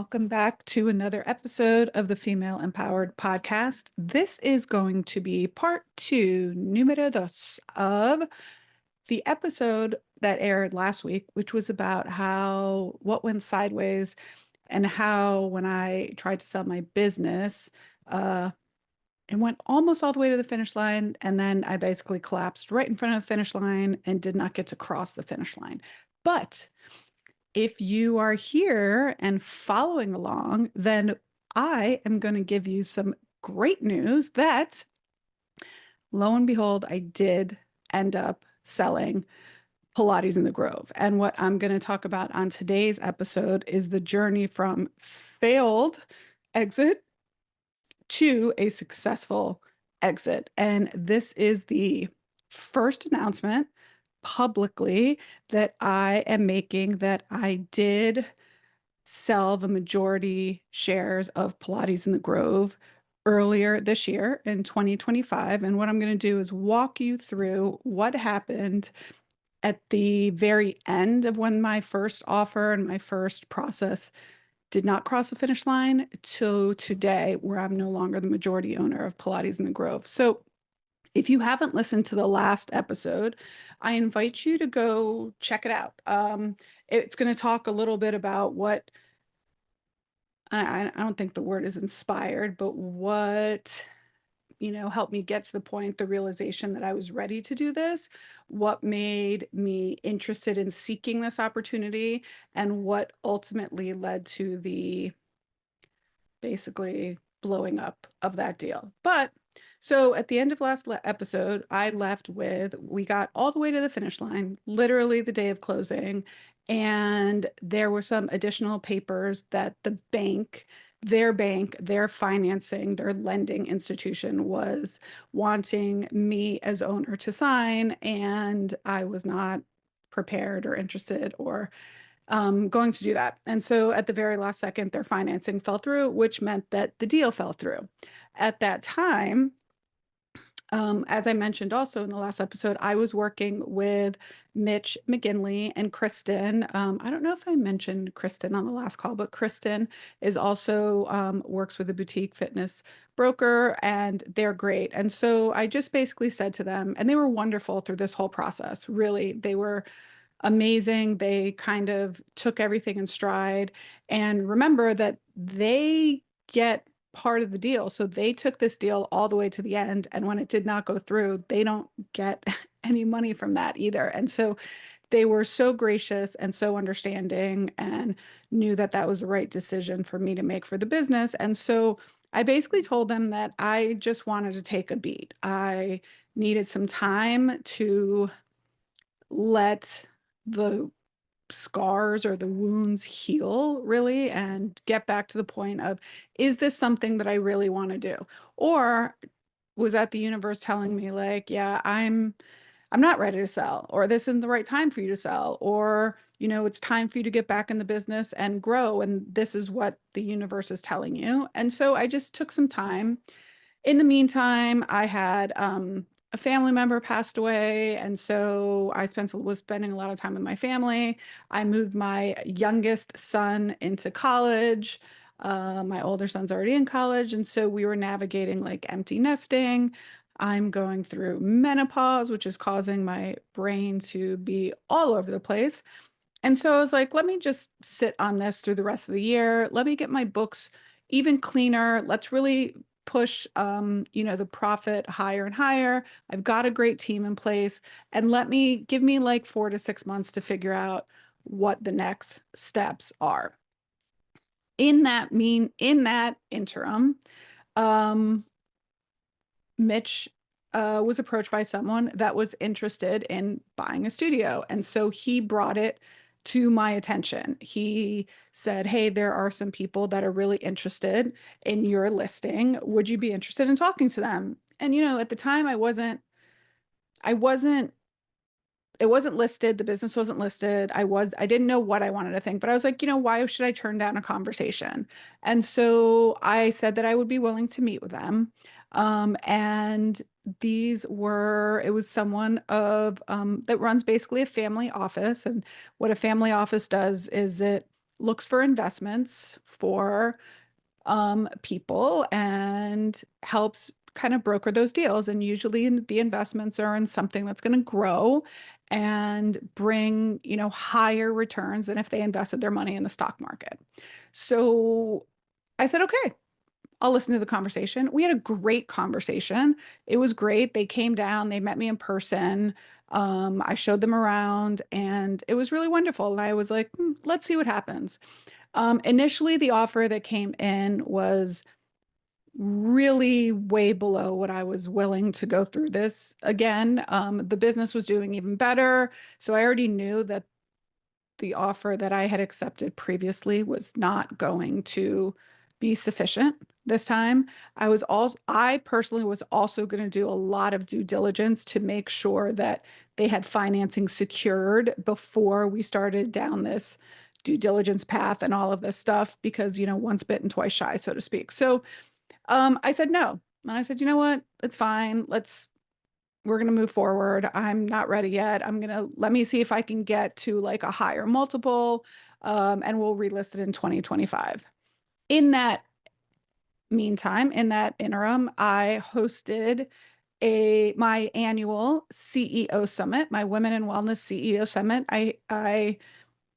welcome back to another episode of the Female Empowered Podcast. This is going to be part two, número dos, of the episode that aired last week, which was about what went sideways and how when I tried to sell my business, it went almost all the way to the finish line, and then I basically collapsed right in front of the finish line and did not get to cross the finish line. But if you are here and following along, then I am going to give you some great news that lo and behold, I did end up selling Pilates in the Grove. And what I'm going to talk about on today's episode is the journey from failed exit to a successful exit. And this is the first announcement publicly that I am making that I did sell the majority shares of Pilates in the Grove earlier this year in 2025. And what I'm going to do is walk you through what happened at the very end of when my first offer and my first process did not cross the finish line to today, where I'm no longer the majority owner of Pilates in the Grove. So if you haven't listened to the last episode, I invite you to go check it out. It's going to talk a little bit about what I don't think the word is inspired, but what helped me get to the point, the realization that I was ready to do this, what made me interested in seeking this opportunity, and what ultimately led to the basically blowing up of that deal. But so at the end of last episode, I left with, we got all the way to the finish line, literally the day of closing. And there were some additional papers that the bank, their financing, their lending institution was wanting me as owner to sign. And I was not prepared or interested or going to do that. And so at the very last second, their financing fell through, which meant that the deal fell through. At that time, as I mentioned also in the last episode, I was working with Mitch McGinley and Kristen. I don't know if I mentioned Kristen on the last call, but Kristen is also works with a boutique fitness broker, and they're great. And so I just basically said to them, and they were wonderful through this whole process. Really, they were amazing. They kind of took everything in stride. And remember that they get part of the deal. So they took this deal all the way to the end. And when it did not go through, they don't get any money from that either. And so they were so gracious and so understanding and knew that that was the right decision for me to make for the business. And so I basically told them that I just wanted to take a beat. I needed some time to let the scars or the wounds heal really and get back to the point of, is this something that I really want to do? Or was that the universe telling me like, yeah, I'm not ready to sell, or this isn't the right time for you to sell, or it's time for you to get back in the business and grow, and this is what the universe is telling you. And so I just took some time. In the meantime, I had a family member passed away, and so was spending a lot of time with my family. I moved my youngest son into college. My older son's already in college, and so we were navigating like empty nesting. I'm going through menopause, which is causing my brain to be all over the place. And so I was like, let me just sit on this through the rest of the year. Let me get my books even cleaner. Let's really push the profit higher and higher. I've got a great team in place, and give me like 4 to 6 months to figure out what the next steps are. In that interim, Mitch was approached by someone that was interested in buying a studio. And so he brought it to my attention. He said, hey, there are some people that are really interested in your listing. Would you be interested in talking to them? And, at the time I wasn't, it wasn't listed. The business wasn't listed. I didn't know what I wanted to think, but I was like, why should I turn down a conversation? And so I said that I would be willing to meet with them. And it was someone that runs basically a family office. And what a family office does is it looks for investments for people and helps kind of broker those deals. And usually the investments are in something that's going to grow and bring, higher returns than if they invested their money in the stock market. So I said, okay, I'll listen to the conversation. We had a great conversation. It was great. They came down, they met me in person. I showed them around and it was really wonderful. And I was like, let's see what happens. Initially, the offer that came in was really way below what I was willing to go through this again. The business was doing even better. So I already knew that the offer that I had accepted previously was not going to be sufficient this time. I personally was also going to do a lot of due diligence to make sure that they had financing secured before we started down this due diligence path and all of this stuff because, once bitten, twice shy, so to speak. So I said no. And I said, you know what? It's fine. We're going to move forward. I'm not ready yet. Let me see if I can get to like a higher multiple, and we'll relist it in 2025. In that meantime, in that interim, I hosted my annual CEO summit, my Women in Wellness CEO summit. I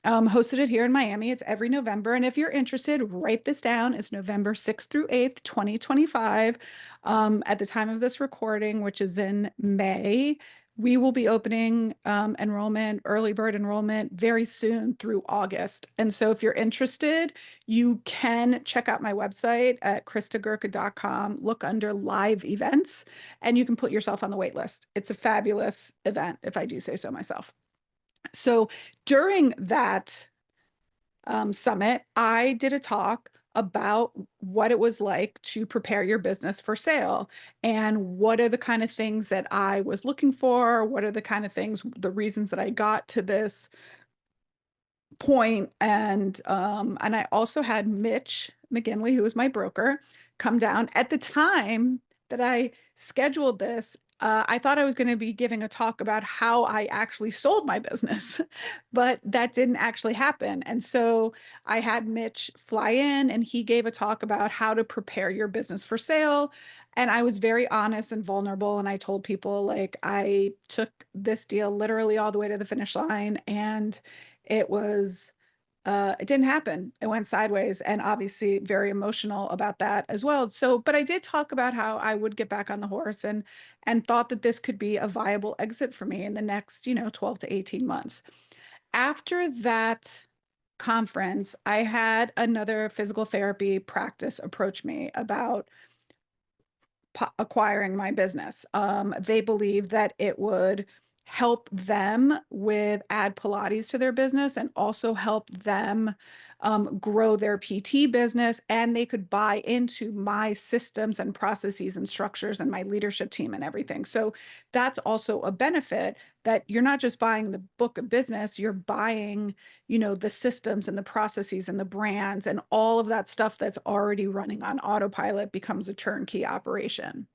hosted it here in Miami. It's every November. And if you're interested, write this down. It's November 6th through 8th, 2025. At the time of this recording, which is in May, we will be opening early bird enrollment very soon through August. And so if you're interested, you can check out my website at christagurka.com, look under live events, and you can put yourself on the wait list. It's a fabulous event, if I do say so myself. So during that summit, I did a talk about what it was like to prepare your business for sale and what are the kind of things that I was looking for, what are the kind of things, the reasons that I got to this point. And I also had Mitch McGinley, who was my broker, come down. At the time that I scheduled this, I thought I was going to be giving a talk about how I actually sold my business, but that didn't actually happen. And so I had Mitch fly in and he gave a talk about how to prepare your business for sale. And I was very honest and vulnerable. And I told people, like, I took this deal literally all the way to the finish line and it didn't happen. It went sideways, and obviously very emotional about that as well. So, but I did talk about how I would get back on the horse and thought that this could be a viable exit for me in the next, 12 to 18 months. After that conference, I had another physical therapy practice approach me about acquiring my business. They believe that it would help them with add Pilates to their business and also help them grow their PT business. And they could buy into my systems and processes and structures and my leadership team and everything. So that's also a benefit, that you're not just buying the book of business, you're buying, the systems and the processes and the brands and all of that stuff that's already running on autopilot becomes a turnkey operation.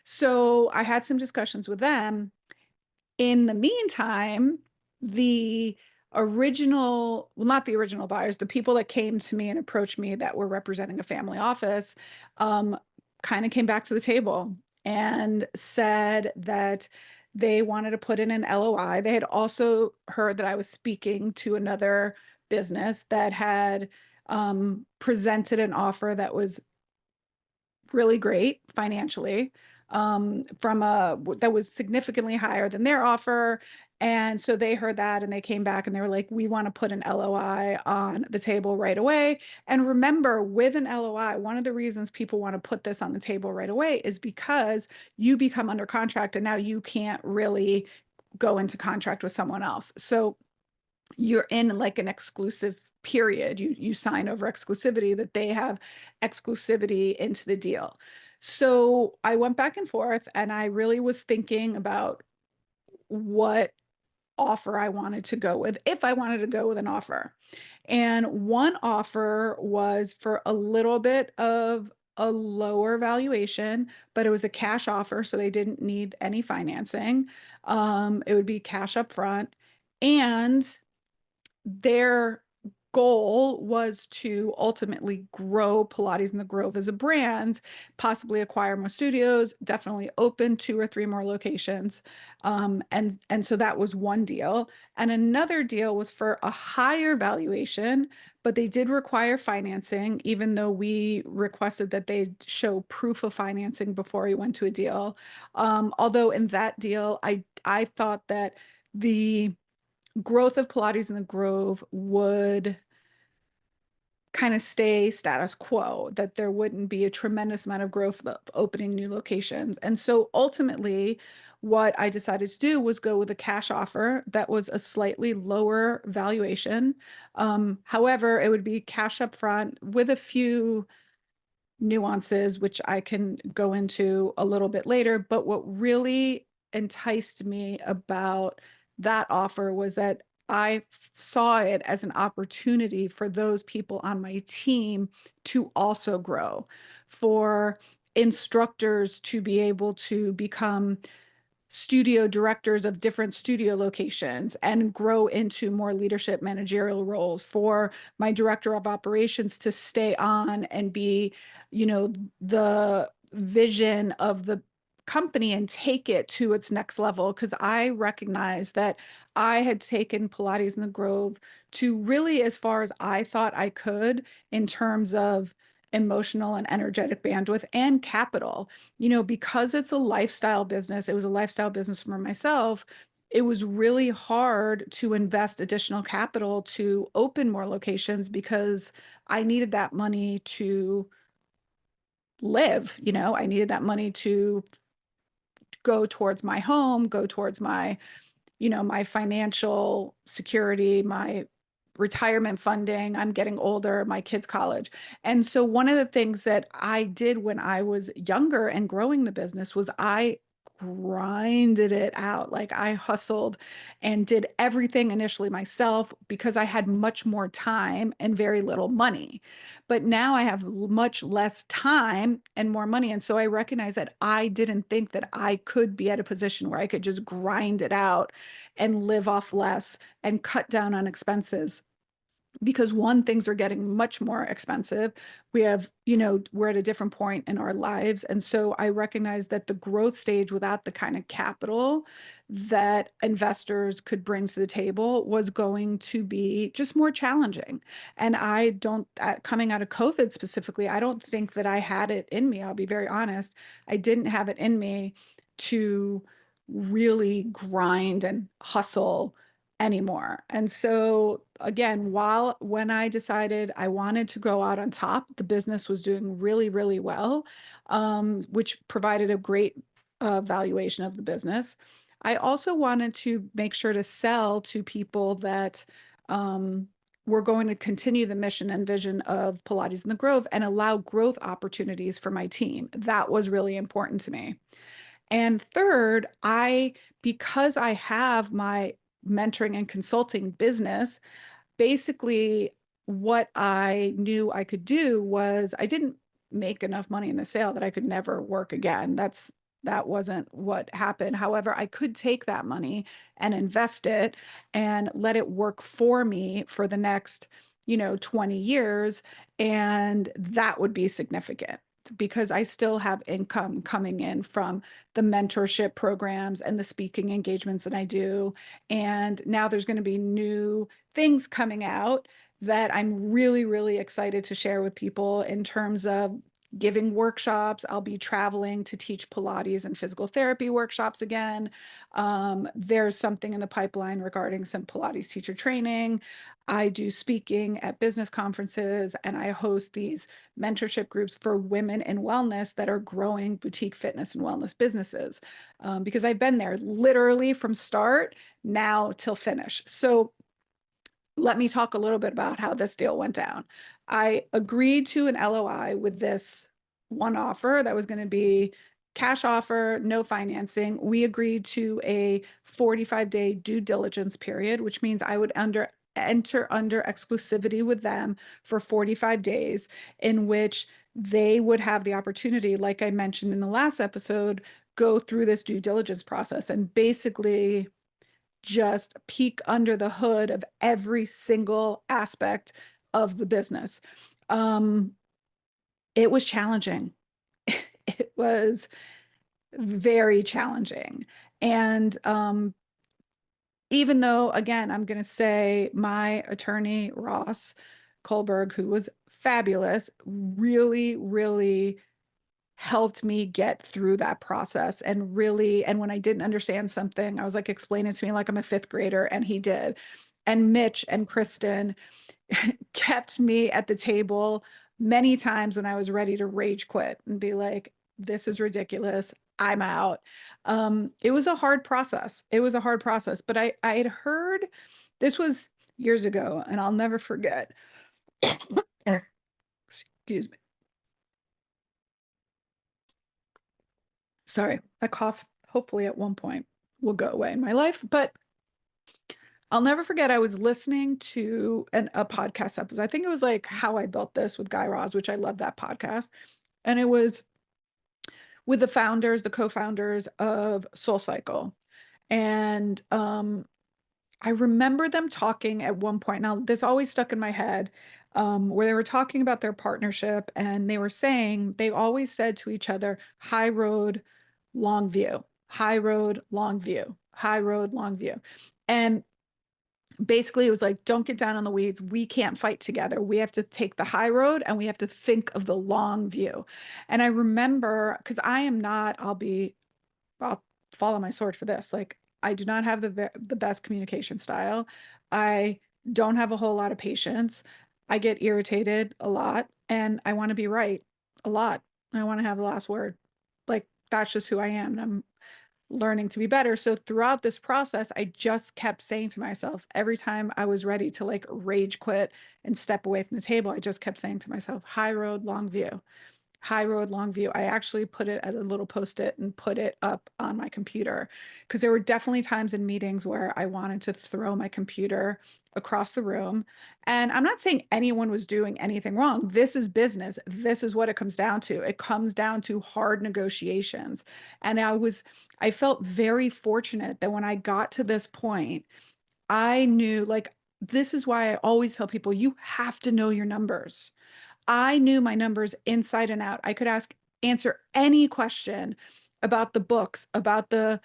So I had some discussions with them. In the meantime, the well, not the original buyers, the people that came to me and approached me that were representing a family office, kind of came back to the table and said that they wanted to put in an LOI. They had also heard that I was speaking to another business that had presented an offer that was really great financially, that was significantly higher than their offer. And so they heard that and they came back and they were like, we want to put an LOI on the table right away. And remember, with an LOI, one of the reasons people want to put this on the table right away is because you become under contract and now you can't really go into contract with someone else. So you're in like an exclusive period. You sign over exclusivity, that they have exclusivity into the deal. So I went back and forth and I really was thinking about what offer I wanted to go with, if I wanted to go with an offer. And one offer was for a little bit of a lower valuation, but it was a cash offer, so they didn't need any financing. It would be cash up front. And their goal was to ultimately grow Pilates in the Grove as a brand, possibly acquire more studios, definitely open 2 or 3 more locations. And so that was one deal. And another deal was for a higher valuation, but they did require financing, even though we requested that they show proof of financing before we went to a deal. Although in that deal, I thought that the growth of Pilates in the Grove would kind of stay status quo, that there wouldn't be a tremendous amount of growth of opening new locations. And so ultimately, what I decided to do was go with a cash offer that was a slightly lower valuation. However, it would be cash up front with a few nuances, which I can go into a little bit later. But what really enticed me about that offer was that I saw it as an opportunity for those people on my team to also grow, for instructors to be able to become studio directors of different studio locations and grow into more leadership managerial roles, for my director of operations to stay on and be, the vision of the company and take it to its next level. Because I recognize that I had taken Pilates in the Grove to really as far as I thought I could in terms of emotional and energetic bandwidth and capital. Because it's a lifestyle business, it was a lifestyle business for myself. It was really hard to invest additional capital to open more locations because I needed that money to live. I needed that money to go towards my home, go towards my financial security, my retirement funding. I'm getting older, my kids' college. And so one of the things that I did when I was younger and growing the business was I grinded it out. Like I hustled and did everything initially myself because I had much more time and very little money. But now I have much less time and more money. And so I recognize that I didn't think that I could be at a position where I could just grind it out and live off less and cut down on expenses. Because one, things are getting much more expensive. We're at a different point in our lives. And so I recognize that the growth stage without the kind of capital that investors could bring to the table was going to be just more challenging. And I don't, coming out of COVID specifically, I don't think that I had it in me. I'll be very honest. I didn't have it in me to really grind and hustle anymore. And so again, when I decided I wanted to go out on top, the business was doing really, really well, which provided a great valuation of the business. I also wanted to make sure to sell to people that were going to continue the mission and vision of Pilates in the Grove and allow growth opportunities for my team. That was really important to me. And third, because I have my mentoring and consulting business, basically what I knew I could do was I didn't make enough money in the sale that I could never work again. That wasn't what happened. However, I could take that money and invest it and let it work for me for the next, 20 years. And that would be significant because I still have income coming in from the mentorship programs and the speaking engagements that I do. And now there's going to be new things coming out that I'm really, really excited to share with people in terms of giving workshops. I'll be traveling to teach Pilates and physical therapy workshops again. There's something in the pipeline regarding some Pilates teacher training. I do speaking at business conferences and I host these mentorship groups for women in wellness that are growing boutique fitness and wellness businesses. Because I've been there literally from start now till finish. So let me talk a little bit about how this deal went down. I agreed to an LOI with this one offer that was going to be cash offer, no financing. We agreed to a 45-day due diligence period, which means I would enter under exclusivity with them for 45 days, in which they would have the opportunity, like I mentioned in the last episode, go through this due diligence process and basically just peek under the hood of every single aspect of the business. Um, it was challenging. It was very challenging. And even though, again, I'm going to say my attorney, Ross Kohlberg, who was fabulous, really, really helped me get through that process. And really, and when I didn't understand something, I was like, explain it to me like I'm a fifth grader, and he did. And Mitch and Kristen kept me at the table many times when I was ready to rage quit and be like, this is ridiculous. I'm out. It was a hard process. It was a hard process, but I had heard this was years ago, and I'll never forget. Excuse me. Sorry, that cough hopefully at one point will go away in my life, but I'll never forget. I was listening to a podcast episode. I think it was like How I Built This with Guy Raz, which I love that podcast. And it was with the founders, the co-founders of SoulCycle. And I remember them talking at one point. Now, this always stuck in my head, where they were talking about their partnership, and they were saying they always said to each other, high road, long view, high road, long view, high road, long view. And basically it was like, don't get down on the weeds. We can't fight together. We have to take the high road, and we have to think of the long view. And I remember, because I'll follow my sword for this. Like, I do not have the best communication style. I don't have a whole lot of patience. I get irritated a lot, and I want to be right a lot. I want to have the last word. Like, that's just who I am. And I'm learning to be better. So throughout this process, I just kept saying to myself, every time I was ready to like rage quit and step away from the table, I just kept saying to myself, high road, long view, high road, long view. I actually put it at a little post-it and put it up on my computer, because there were definitely times in meetings where I wanted to throw my computer across the room. And I'm not saying anyone was doing anything wrong. This is business. This is what it comes down to. It comes down to hard negotiations. And I felt very fortunate that when I got to this point, I knew, like, this is why I always tell people, you have to know your numbers. I knew my numbers inside and out. I could answer any question about the books, about the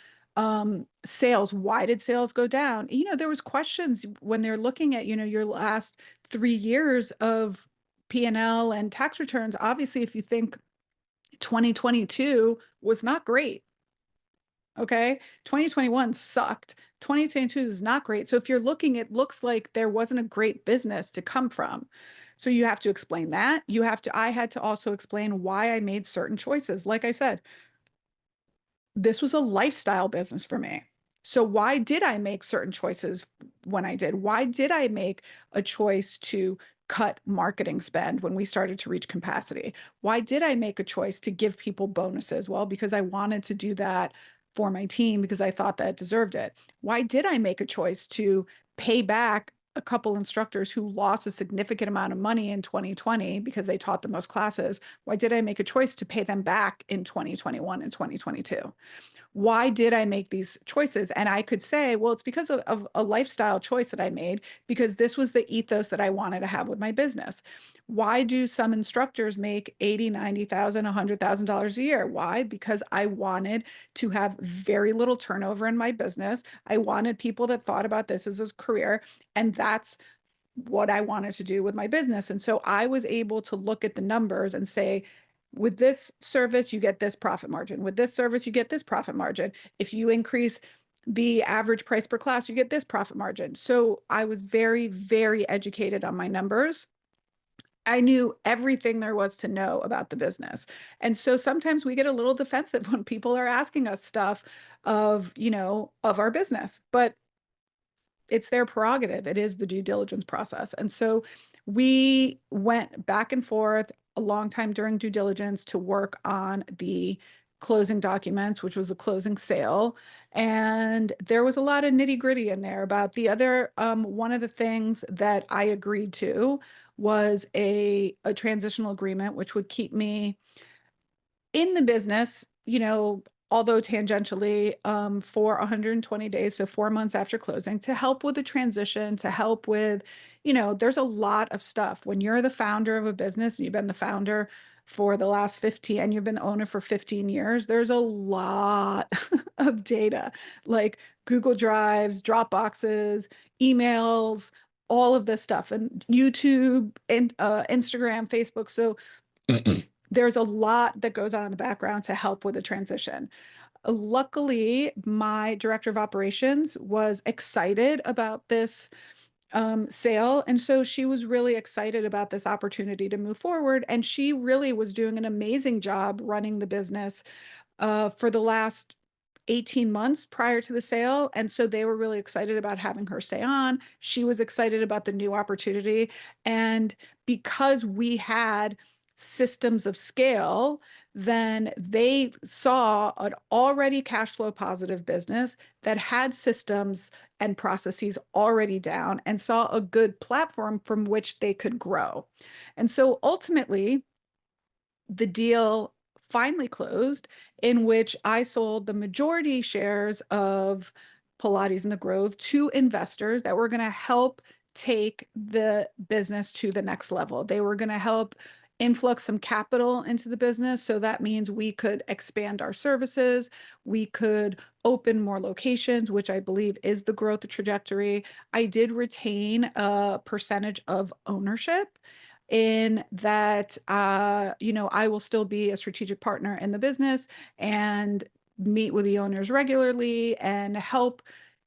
sales. Why did sales go down? There was questions when they're looking at, your last 3 years of P&L and tax returns. Obviously, if you think 2022 was not great, okay, 2021 sucked. 2022 is not great. So if you're looking, it looks like there wasn't a great business to come from. So you have to explain that. I had to also explain why I made certain choices. Like I said, this was a lifestyle business for me. So why did I make certain choices when I did? Why did I make a choice to cut marketing spend when we started to reach capacity? Why did I make a choice to give people bonuses? Well, because I wanted to do that for my team, because I thought that it deserved it. Why did I make a choice to pay back a couple instructors who lost a significant amount of money in 2020 because they taught the most classes? Why did I make a choice to pay them back in 2021 and 2022? Why did I make these choices? And I could say, well, it's because of a lifestyle choice that I made, because this was the ethos that I wanted to have with my business. Why do some instructors make 80, 90,000, $100,000 a year? Why? Because I wanted to have very little turnover in my business. I wanted people that thought about this as a career. And that's what I wanted to do with my business. And so I was able to look at the numbers and say, with this service, you get this profit margin. With this service, you get this profit margin. If you increase the average price per class, you get this profit margin. So I was very, very educated on my numbers. I knew everything there was to know about the business. And so sometimes we get a little defensive when people are asking us stuff of our business. But it's their prerogative. It is the due diligence process. And so we went back and forth a long time during due diligence to work on the closing documents, which was a closing sale. And there was a lot of nitty gritty in there about one of the things that I agreed to was a transitional agreement, which would keep me in the business, although tangentially, for 120 days, so 4 months after closing, to help with the transition, to help with, there's a lot of stuff. When you're the founder of a business and you've been the founder for the last 15 and you've been the owner for 15 years, there's a lot of data, like Google Drives, Dropboxes, emails, all of this stuff, and YouTube and Instagram, Facebook. So there's a lot that goes on in the background to help with the transition. Luckily, my director of operations was excited about this sale. And so she was really excited about this opportunity to move forward. And she really was doing an amazing job running the business for the last 18 months prior to the sale. And so they were really excited about having her stay on. She was excited about the new opportunity. And because we had systems of scale, then they saw an already cash flow positive business that had systems and processes already down and saw a good platform from which they could grow. And so ultimately, the deal finally closed, in which I sold the majority shares of Pilates in the Grove to investors that were going to help take the business to the next level. They were going to help influx some capital into the business. So that means we could expand our services, we could open more locations, which I believe is the growth trajectory. I did retain a percentage of ownership in that, I will still be a strategic partner in the business and meet with the owners regularly and help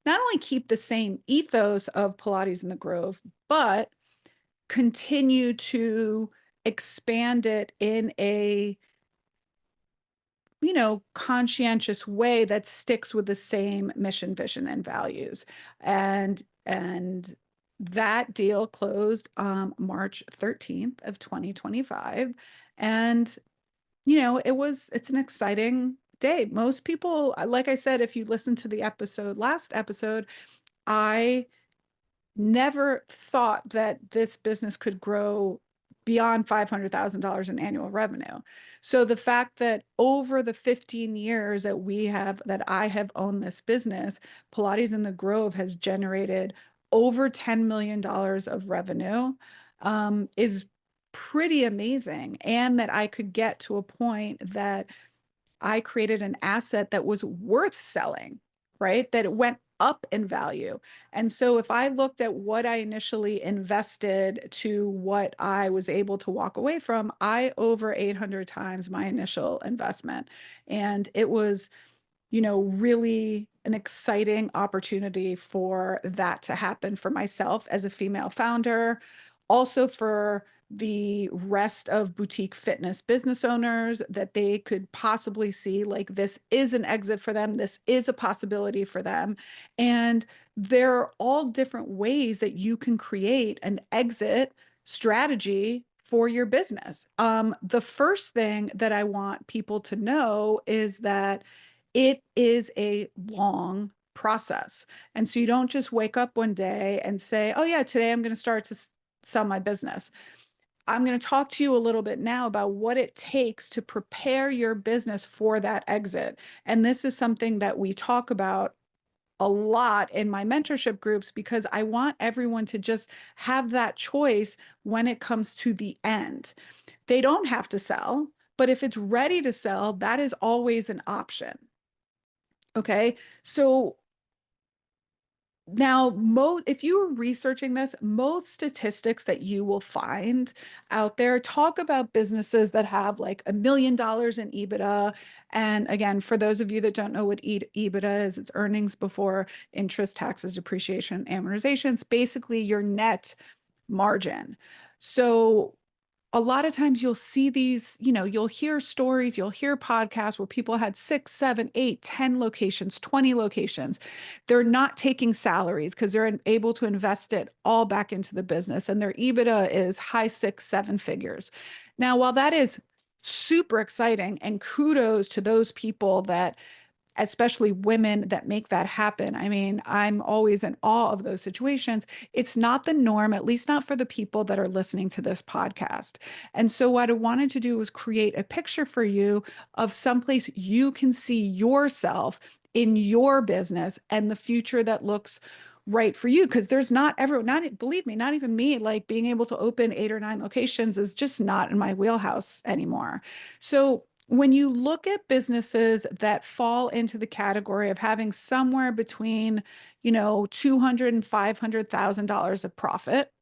not only keep the same ethos of Pilates in the Grove, but continue to expand it in a, conscientious way that sticks with the same mission, vision, and values. And that deal closed March 13th of 2025. And, it's an exciting day. Most people, like I said, if you listen to the last episode, I never thought that this business could grow beyond $500,000 in annual revenue. So the fact that over the 15 years that I have owned this business, Pilates in the Grove has generated over $10 million of revenue, is pretty amazing. And that I could get to a point that I created an asset that was worth selling, right? That it went up in value. And so if I looked at what I initially invested to what I was able to walk away from, I over 800 times my initial investment. And it was, really an exciting opportunity for that to happen for myself as a female founder, also for the rest of boutique fitness business owners, that they could possibly see like this is an exit for them, this is a possibility for them. And there are all different ways that you can create an exit strategy for your business. The first thing that I want people to know is that it is a long process. And so you don't just wake up one day and say, oh, yeah, today I'm going to start to sell my business. I'm going to talk to you a little bit now about what it takes to prepare your business for that exit. And this is something that we talk about a lot in my mentorship groups, because I want everyone to just have that choice when it comes to the end. They don't have to sell, but if it's ready to sell, that is always an option. Okay. So now, if you are researching this, most statistics that you will find out there talk about businesses that have like $1 million in EBITDA. And again, for those of you that don't know what EBITDA is, it's earnings before interest, taxes, depreciation, amortization. It's basically your net margin. So a lot of times you'll see these, you'll hear stories, you'll hear podcasts where people had 6, 7, 8, 10 locations, 20 locations. They're not taking salaries because they're able to invest it all back into the business. And their EBITDA is high 6, 7 figures. Now, while that is super exciting, and kudos to those people that especially women that make that happen. I mean, I'm always in awe of those situations. It's not the norm, at least not for the people that are listening to this podcast. And so, what I wanted to do was create a picture for you of someplace you can see yourself in your business and the future that looks right for you. Because there's not everyone, not believe me, not even me, like being able to open 8 or 9 locations is just not in my wheelhouse anymore. So, when you look at businesses that fall into the category of having somewhere between, 200 and $500,000 of profit,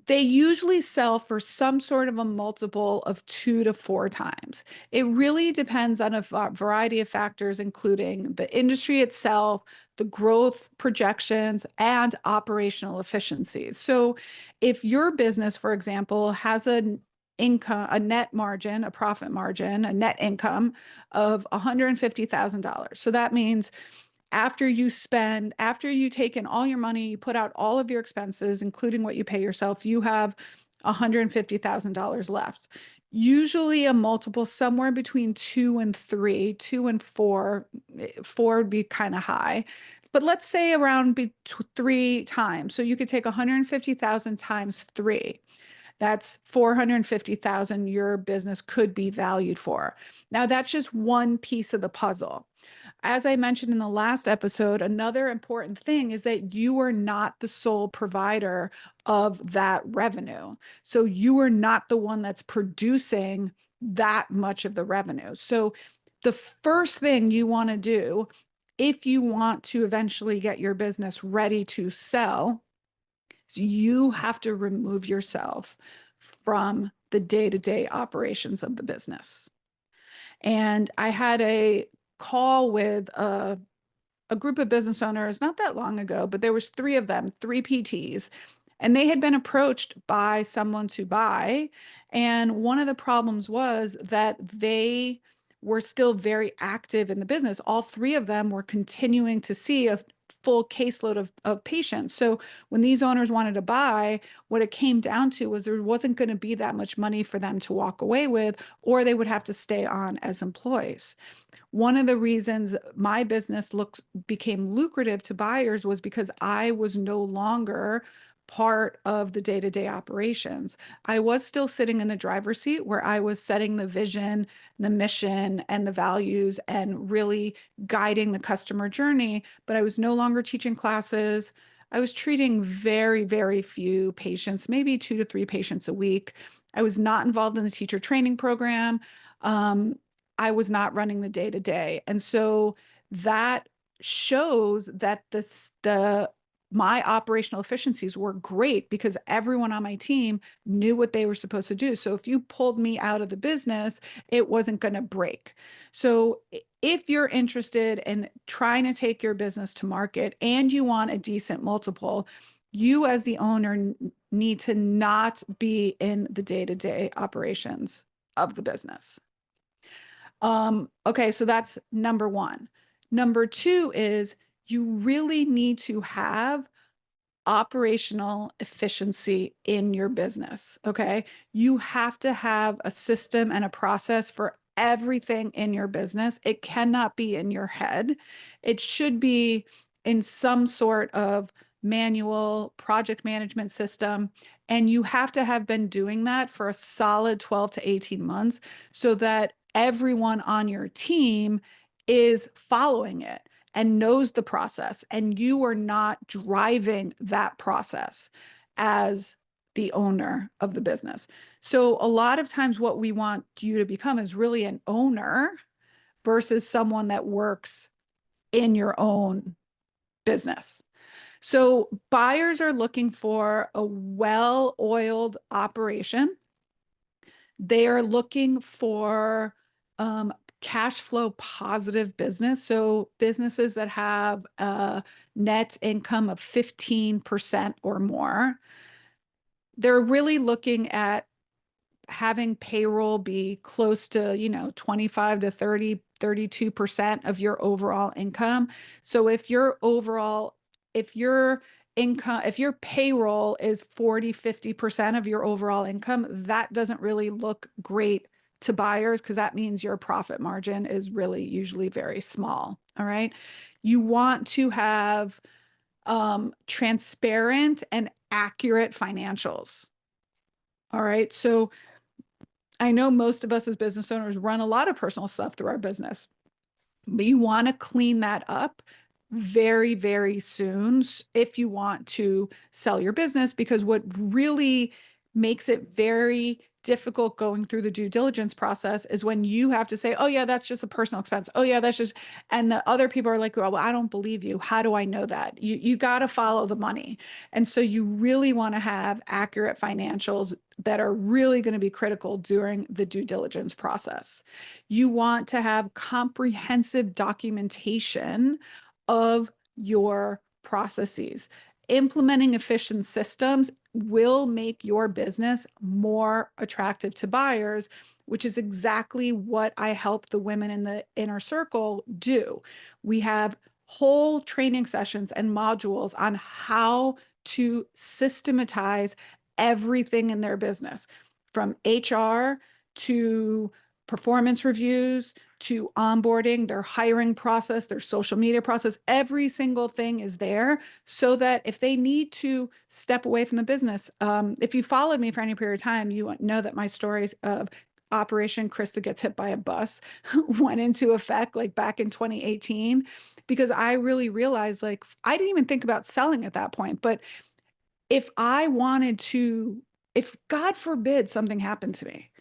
they usually sell for some sort of a multiple of 2 to 4 times. It really depends on a variety of factors, including the industry itself, the growth projections, and operational efficiencies. So, if your business, for example, has an income, a net margin, a profit margin, a net income of $150,000. So that means after you take in all your money, you put out all of your expenses, including what you pay yourself, you have $150,000 left. Usually a multiple somewhere between 2 and 3, 2 and 4. 4 would be kind of high, but let's say around 3 times. So you could take 150,000 times 3. That's 450,000 your business could be valued for. Now that's just one piece of the puzzle. As I mentioned in the last episode, another important thing is that you are not the sole provider of that revenue. So you are not the one that's producing that much of the revenue. So the first thing you want to do if you want to eventually get your business ready to sell, you have to remove yourself from the day-to-day operations of the business. And I had a call with a group of business owners not that long ago, but there was 3 of them, 3 PTs, and they had been approached by someone to buy. And one of the problems was that they were still very active in the business. All 3 of them were continuing to see a full caseload of patients. So when these owners wanted to buy, what it came down to was there wasn't going to be that much money for them to walk away with, or they would have to stay on as employees. One of the reasons my business became lucrative to buyers was because I was no longer part of the day-to-day operations. I was still sitting in the driver's seat where I was setting the vision, the mission, and the values and really guiding the customer journey, but I was no longer teaching classes. I was treating very, very few patients, maybe 2 to 3 patients a week. I was not involved in the teacher training program. I was not running the day to day. And so that shows that my operational efficiencies were great because everyone on my team knew what they were supposed to do. So if you pulled me out of the business, it wasn't going to break. So if you're interested in trying to take your business to market and you want a decent multiple, you as the owner need to not be in the day-to-day operations of the business. Okay, so that's number one. Number two is you really need to have operational efficiency in your business. Okay. You have to have a system and a process for everything in your business. It cannot be in your head. It should be in some sort of manual project management system. And you have to have been doing that for a solid 12 to 18 months so that everyone on your team is following it and knows the process, and you are not driving that process as the owner of the business. So a lot of times what we want you to become is really an owner versus someone that works in your own business. So buyers are looking for a well-oiled operation. They are looking for cash flow positive business. So businesses that have a net income of 15% or more. They're really looking at having payroll be close to, 25 to 30, 32% of your overall income. So if your income, if your payroll is 40, 50% of your overall income, that doesn't really look great to buyers because that means your profit margin is really usually very small. All right. You want to have transparent and accurate financials. All right. So I know most of us as business owners run a lot of personal stuff through our business, but you want to clean that up very, very soon if you want to sell your business, because what really makes it very difficult going through the due diligence process is when you have to say, oh yeah, that's just a personal expense. Oh yeah, that's just, and the other people are like, well, I don't believe you. How do I know that? You got to follow the money. And so you really want to have accurate financials that are really going to be critical during the due diligence process. You want to have comprehensive documentation of your processes. Implementing efficient systems will make your business more attractive to buyers, which is exactly what I help the women in the inner circle do. We have whole training sessions and modules on how to systematize everything in their business, from HR to performance reviews to onboarding, their hiring process, their social media process. Every single thing is there so that if they need to step away from the business, if you followed me for any period of time, you know that my stories of Operation Christa Gets Hit by a Bus went into effect like back in 2018, because I really realized, like, I didn't even think about selling at that point, but if I wanted to, if God forbid something happened to me,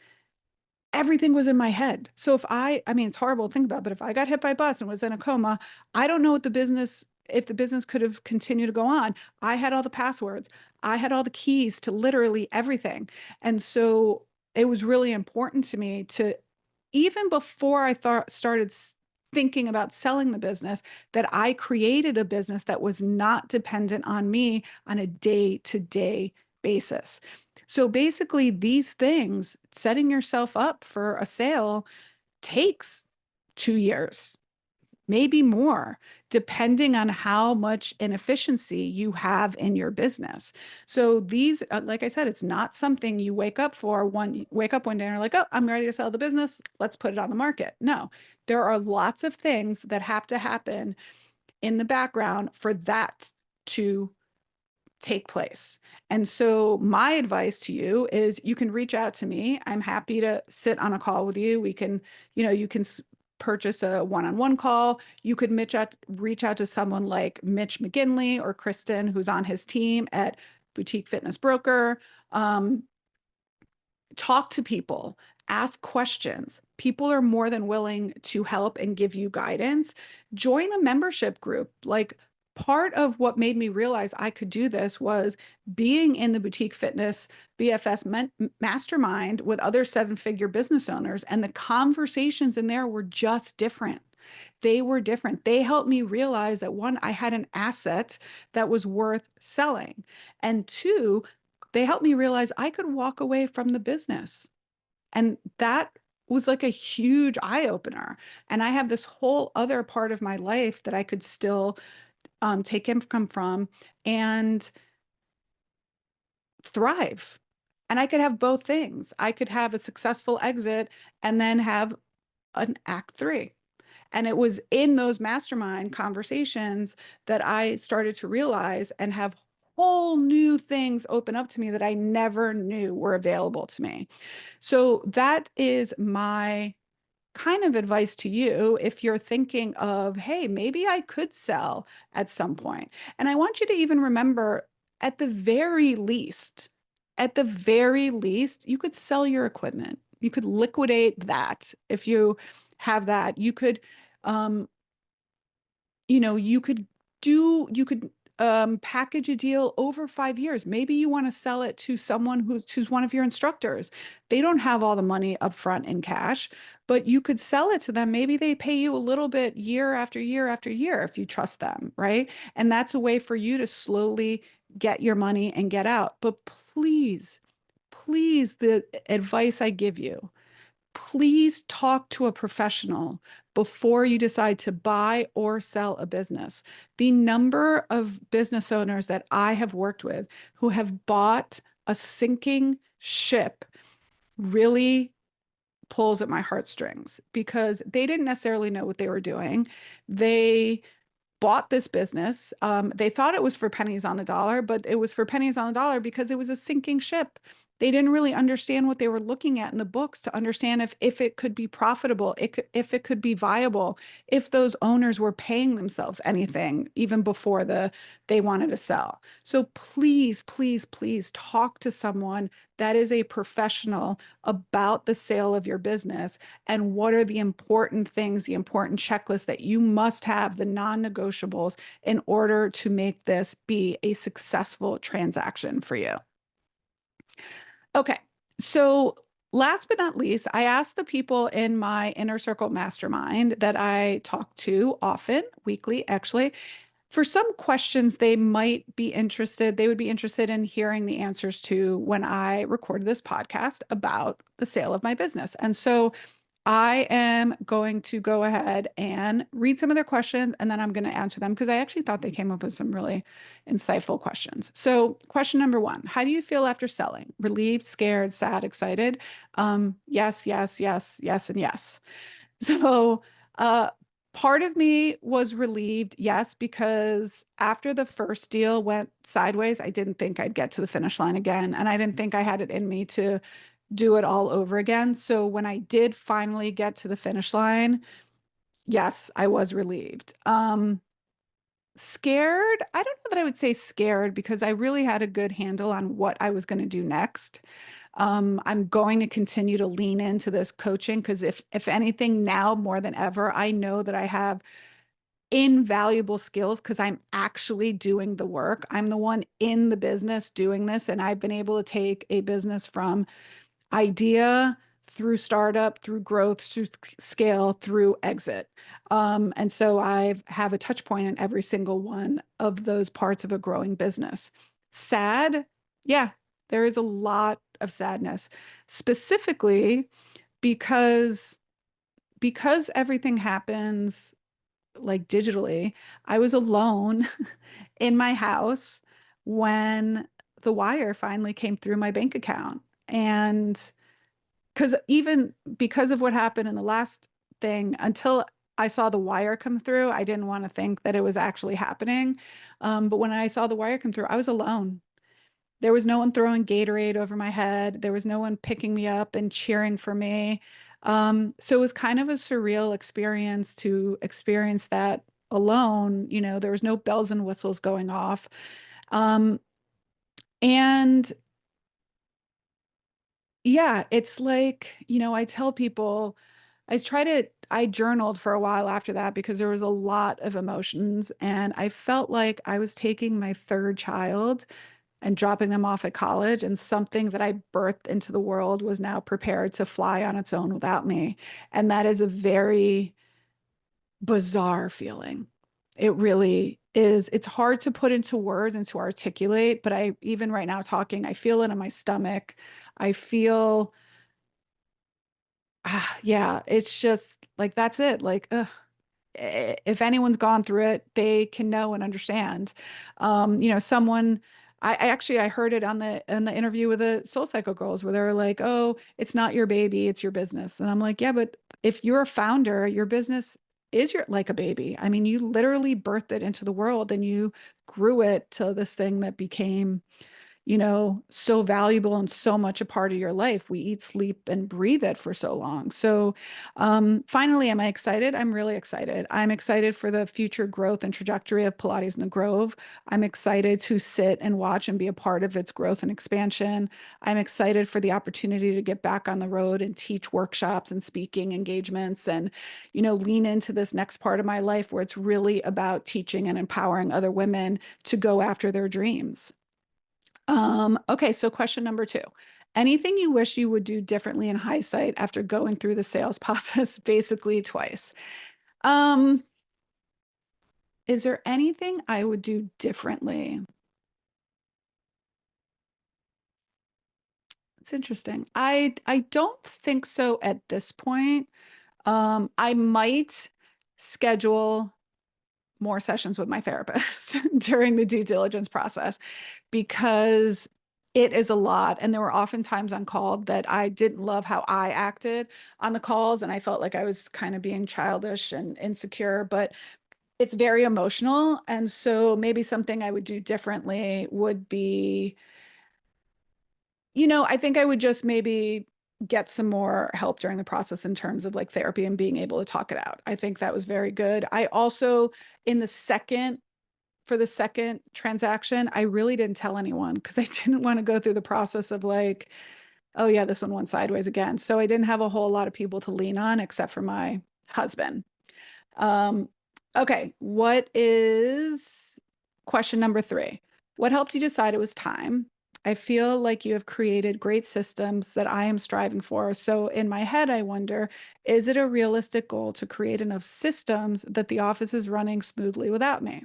everything was in my head. So I mean, it's horrible to think about, but if I got hit by a bus and was in a coma, I don't know what the business, if the business could have continued to go on. I had all the passwords. I had all the keys to literally everything. And so it was really important to me to, even before I thought started thinking about selling the business, that I created a business that was not dependent on me on a day-to-day basis. So basically, these things, setting yourself up for a sale, takes 2 years, maybe more, depending on how much inefficiency you have in your business. So these, like I said, it's not something you wake up one day and are like, oh, I'm ready to sell the business. Let's put it on the market. No, there are lots of things that have to happen in the background for that to take place. And so my advice to you is you can reach out to me. I'm happy to sit on a call with you. We can, you can purchase a one-on-one call. You could reach out to someone like Mitch McGinley or Kristen, who's on his team at Boutique Fitness Broker. Talk to people, ask questions. People are more than willing to help and give you guidance. Join a membership group. Like, part of what made me realize I could do this was being in the Boutique Fitness BFS mastermind with other seven-figure business owners. And the conversations in there were just different. They were different. They helped me realize that, one, I had an asset that was worth selling. And two, they helped me realize I could walk away from the business. And that was like a huge eye opener. And I have this whole other part of my life that I could still take income from and thrive. And I could have both things. I could have a successful exit and then have an act three. And it was in those mastermind conversations that I started to realize and have whole new things open up to me that I never knew were available to me. So that is my kind of advice to you if you're thinking of, hey, maybe I could sell at some point. And I want you to even remember, at the very least, you could sell your equipment. You could liquidate that if you have that. You could, um, you could package a deal over 5 years. Maybe you want to sell it to someone who's one of your instructors. They don't have all the money up front in cash, but you could sell it to them. Maybe they pay you a little bit year after year after year if you trust them, right? And that's a way for you to slowly get your money and get out. But please, please, the advice I give you, please talk to a professional before you decide to buy or sell a business. The number of business owners that I have worked with who have bought a sinking ship really pulls at my heartstrings because they didn't necessarily know what they were doing. They bought this business. They thought it was for pennies on the dollar, but it was for pennies on the dollar because it was a sinking ship. They didn't really understand what they were looking at in the books to understand if it could be profitable, if it could be viable, if those owners were paying themselves anything even before they wanted to sell. So please, please, please talk to someone that is a professional about the sale of your business and what are the important things, the important checklists that you must have, the non-negotiables in order to make this be a successful transaction for you. Okay. So last but not least, I asked the people in my inner circle mastermind that I talk to often, weekly, actually, for some questions they might be interested, they would be interested in hearing the answers to when I recorded this podcast about the sale of my business. And so I am going to go ahead and read some of their questions and then I'm going to answer them because I actually thought they came up with some really insightful questions. So, question number one, how do you feel after selling? Relieved, scared, sad, excited? Yes, yes, yes, yes, and yes. So, uh, part of me was relieved, yes, because after the first deal went sideways, I didn't think I'd get to the finish line again. And I didn't think I had it in me to do it all over again. So when I did finally get to the finish line, yes, I was relieved. Scared, I don't know that I would say scared because I really had a good handle on what I was going to do next. I'm going to continue to lean into this coaching because if anything now more than ever, I know that I have invaluable skills because I'm actually doing the work. I'm the one in the business doing this, and I've been able to take a business from idea through startup, through growth, through scale, through exit. And so I have a touch point in every single one of those parts of a growing business. Sad, yeah, there is a lot of sadness, specifically because everything happens like digitally. I was alone in my house when the wire finally came through my bank account. And because of what happened in the last thing, until I saw the wire come through, I didn't want to think that it was actually happening. But when I saw the wire come through, I was alone. There was no one throwing Gatorade over my head. There was no one picking me up and cheering for me. So it was kind of a surreal experience to experience that alone. You know, there was no bells and whistles going off. Um, and yeah, it's like, I tell people, I journaled for a while after that because there was a lot of emotions. And I felt like I was taking my third child and dropping them off at college, and something that I birthed into the world was now prepared to fly on its own without me. And that is a very bizarre feeling. It really is. It's hard to put into words and to articulate, but even right now talking, I feel it in my stomach. I feel, yeah, it's just like, that's it. Like, ugh, if anyone's gone through it, they can know and understand. Someone I heard it on the interview with the Soul Cycle girls where they're like, "Oh, it's not your baby, it's your business." And I'm like, "Yeah, but if you're a founder, your business is your like a baby. I mean, you literally birthed it into the world and you grew it to this thing that became so valuable and so much a part of your life. We eat, sleep, and breathe it for so long. So, finally, am I excited? I'm really excited. I'm excited for the future growth and trajectory of Pilates in the Grove. I'm excited to sit and watch and be a part of its growth and expansion. I'm excited for the opportunity to get back on the road and teach workshops and speaking engagements and, lean into this next part of my life where it's really about teaching and empowering other women to go after their dreams. Okay, so question number two. Anything you wish you would do differently in hindsight after going through the sales process basically twice? Um, is there anything I would do differently? It's interesting. I don't think so at this point. I might schedule more sessions with my therapist during the due diligence process because It is a lot. And there were often times on call that I didn't love how I acted on the calls. And I felt like I was kind of being childish and insecure, but it's very emotional. And so maybe something I would do differently would be, I think I would just maybe get some more help during the process in terms of like therapy and being able to talk it out. I think that was very good. I also, in the second, for the second transaction, I really didn't tell anyone because I didn't want to go through the process of like, oh yeah, this one went sideways again. So I didn't have a whole lot of people to lean on except for my husband. Um, okay, what is question number 3? What helped you decide it was time? I feel like you have created great systems that I am striving for. So in my head, I wonder, is it a realistic goal to create enough systems that the office is running smoothly without me?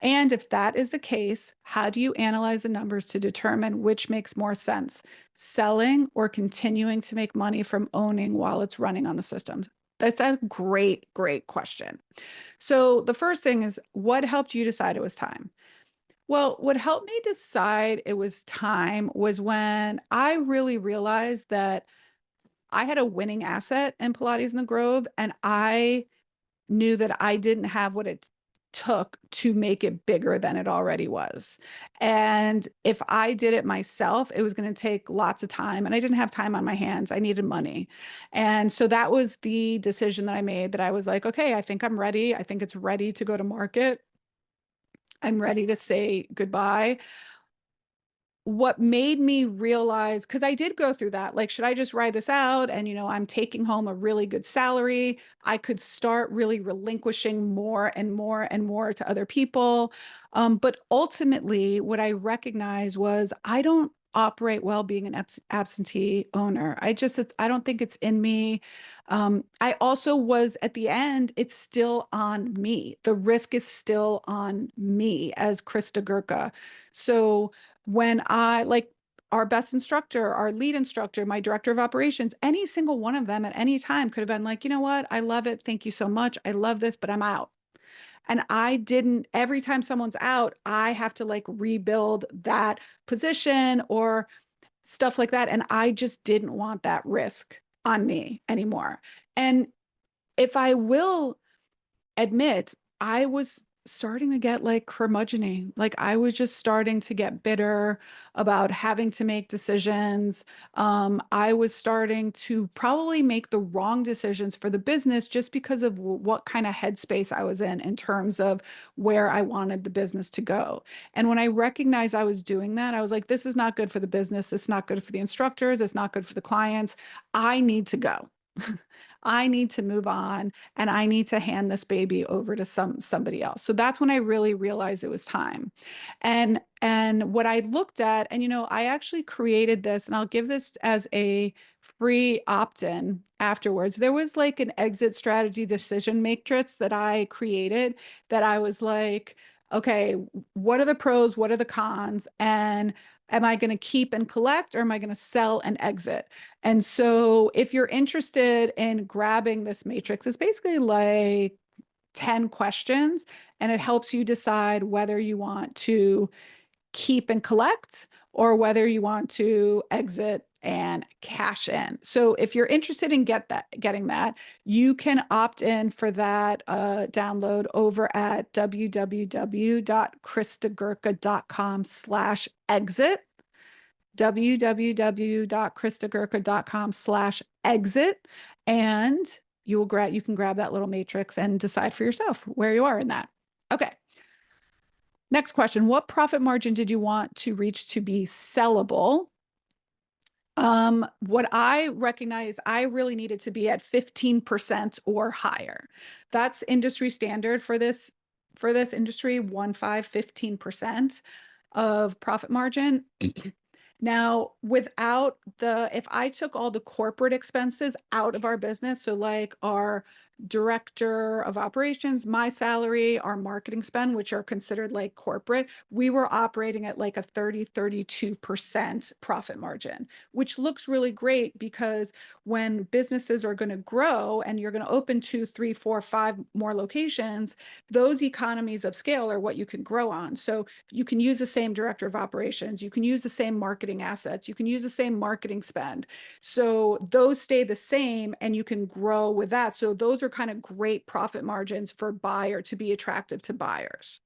And if that is the case, how do you analyze the numbers to determine which makes more sense, selling or continuing to make money from owning while it's running on the systems? That's a great, great question. So the first thing is, what helped you decide it was time? Well, what helped me decide it was time was when I really realized that I had a winning asset in Pilates in the Grove, and I knew that I didn't have what it took to make it bigger than it already was. And if I did it myself, it was going to take lots of time. And I didn't have time on my hands. I needed money. And so that was the decision that I made, that I was like, okay, I think I'm ready. I think it's ready to go to market. I'm ready to say goodbye. What made me realize, because I did go through that, like, should I just ride this out? And, I'm taking home a really good salary. I could start really relinquishing more and more and more to other people. But ultimately, what I recognized was I don't operate well being an absentee owner. I don't think it's in me. I also was at the end, it's still on me. The risk is still on me as Christa Gurka. So, when I like our best instructor, our lead instructor, my director of operations, any single one of them at any time could have been like, you know what? I love it. Thank you so much. I love this, but I'm out. And I didn't, every time someone's out, I have to like rebuild that position or stuff like that. And I just didn't want that risk on me anymore. And if I will admit, I was starting to get like curmudgeony. Like I was just starting to get bitter about having to make decisions. I was starting to probably make the wrong decisions for the business just because of what kind of headspace I was in terms of where I wanted the business to go. And when I recognized I was doing that, I was like, this is not good for the business. It's not good for the instructors. It's not good for the clients. I need to go. I need to move on, and I need to hand this baby over to somebody else. So that's when I really realized it was time. And what I looked at, and I actually created this, and I'll give this as a free opt-in afterwards. There was like an exit strategy decision matrix that I created that I was like, okay, what are the pros? What are the cons? And am I going to keep and collect, or am I going to sell and exit? And so if you're interested in grabbing this matrix, it's basically like 10 questions, and it helps you decide whether you want to keep and collect or whether you want to exit and cash in. So if you're interested in getting that, you can opt in for that download over at www.christagurka.com/exit, www.christagurka.com/exit, and you can grab that little matrix and decide for yourself where you are in that. Okay. Next question. What profit margin did you want to reach to be sellable? What I recognize, I really needed to be at 15% or higher. That's industry standard for this industry, 15% of profit margin. Now, if I took all the corporate expenses out of our business, so like our director of operations, my salary, our marketing spend, which are considered like corporate, we were operating at like a 32% profit margin, which looks really great because when businesses are going to grow and you're going to open 2, 3, 4, 5 more locations, those economies of scale are what you can grow on. So you can use the same director of operations, you can use the same marketing assets, you can use the same marketing spend. So those stay the same and you can grow with that. So those are kind of great profit margins for buyer to be attractive to buyers.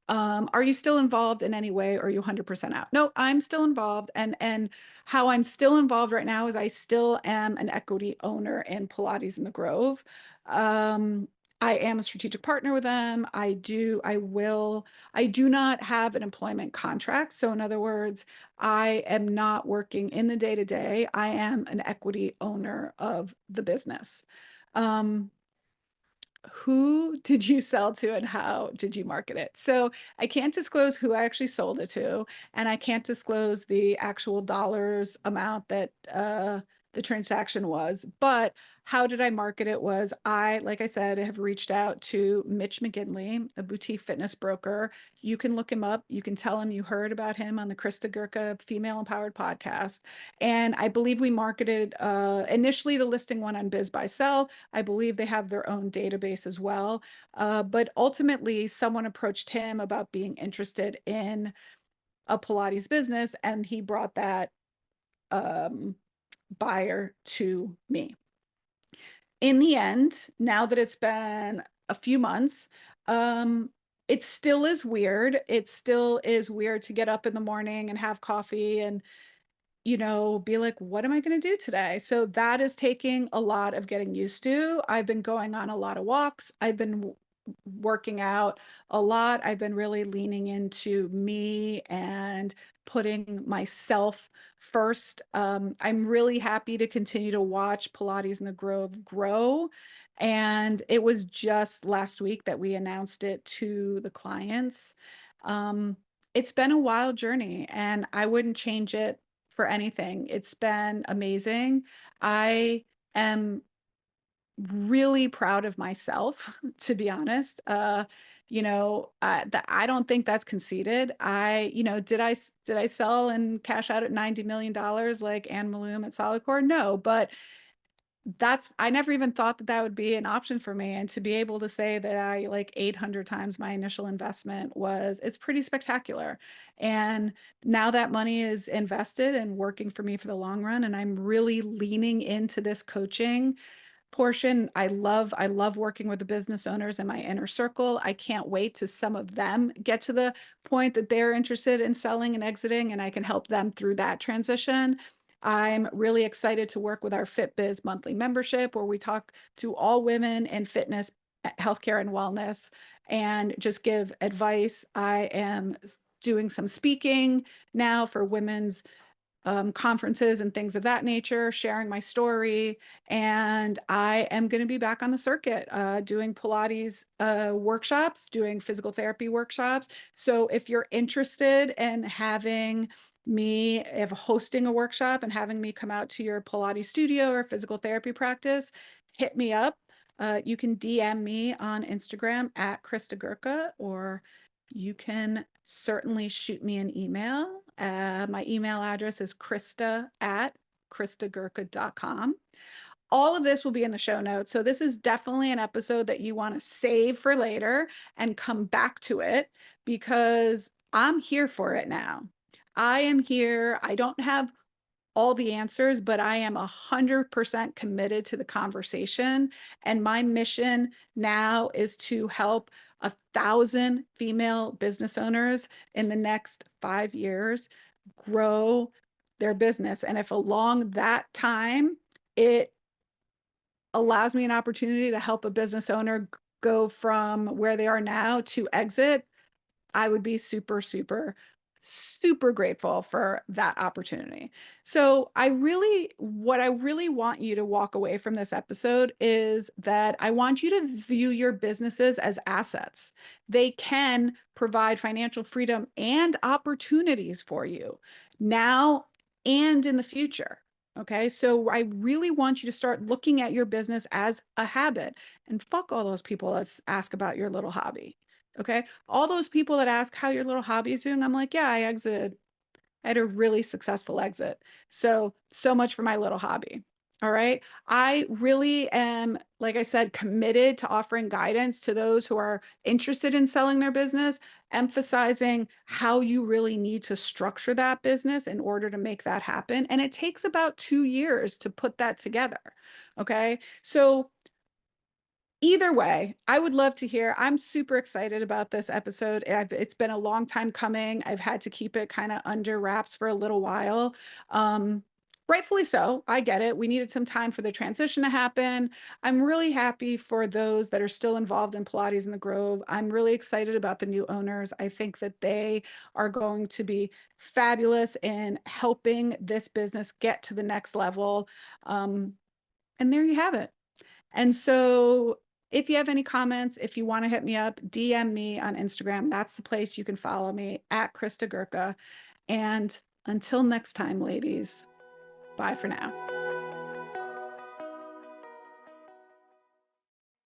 Are you still involved in any way or are you 100% out? No, I'm still involved. And how I'm still involved right now is I still am an equity owner in Pilates in the Grove. Um, I am a strategic partner with them. I do not have an employment contract. So in other words, I am not working in the day-to-day. I am an equity owner of the business. Um, who did you sell to and how did you market it? So I can't disclose who I actually sold it to, and I can't disclose the actual dollars amount that the transaction was. But how did I market it was like I said, have reached out to Mitch McGinley, a boutique fitness broker. You can look him up. You can tell him you heard about him on the Christa Gurka Female Empowered podcast. And I believe we marketed initially the listing went on Biz Buy Sell. I believe they have their own database as well. But ultimately, someone approached him about being interested in a Pilates business, and he brought that um, buyer to me. In the end, now that it's been a few months, it still is weird. It still is weird to get up in the morning and have coffee and be like, what am I going to do today? So that is taking a lot of getting used to. I've been going on a lot of walks. I've been working out a lot. I've been really leaning into me and putting myself first. I'm really happy to continue to watch Pilates in the Grove grow. And it was just last week that we announced it to the clients. Um, it's been a wild journey and I wouldn't change it for anything. It's been amazing. I am really proud of myself, to be honest. I don't think that's conceited. Did I sell and cash out at $90 million like Anne Maloom at Solidcore? No, but I never even thought that that would be an option for me. And to be able to say that I like 800 times my initial investment it's pretty spectacular. And now that money is invested and working for me for the long run, and I'm really leaning into this coaching portion. I love working with the business owners in my inner circle. I can't wait to some of them get to the point that they're interested in selling and exiting, and I can help them through that transition. I'm really excited to work with our FitBiz monthly membership, where we talk to all women in fitness, healthcare, and wellness, and just give advice. I am doing some speaking now for women's conferences and things of that nature, sharing my story. And I am going to be back on the circuit doing Pilates workshops, doing physical therapy workshops. So if you're interested in hosting a workshop and having me come out to your Pilates studio or physical therapy practice, hit me up. You can DM me on Instagram at Christa Gurka, or you can certainly shoot me an email. My email address is krista@kristagurka.com. All of this will be in the show notes. So this is definitely an episode that you want to save for later and come back to it, because I'm here for it now. I am here. I don't have all the answers, but I am 100% committed to the conversation. And my mission now is to help 1,000 female business owners in the next 5 years grow their business. And if along that time, it allows me an opportunity to help a business owner go from where they are now to exit, I would be super, super, super grateful for that opportunity. So what I really want you to walk away from this episode is that I want you to view your businesses as assets. They can provide financial freedom and opportunities for you now and in the future. Okay. So I really want you to start looking at your business as a habit, and fuck all those people that ask about your little hobby. Okay. All those people that ask how your little hobby is doing, I'm like, yeah, I exited. I had a really successful exit. So, so much for my little hobby. All right. I really am, like I said, committed to offering guidance to those who are interested in selling their business, emphasizing how you really need to structure that business in order to make that happen. And it takes about 2 years to put that together. Okay. So, either way, I would love to hear. I'm super excited about this episode. It's been a long time coming. I've had to keep it kind of under wraps for a little while. Um, Rightfully so. I get it. We needed some time for the transition to happen. I'm really happy for those that are still involved in Pilates in the Grove. I'm really excited about the new owners. I think that they are going to be fabulous in helping this business get to the next level. Um, and there you have it. And so if you have any comments, if you want to hit me up, DM me on Instagram. That's the place you can follow me at Christa Gurka. And until next time, ladies, bye for now.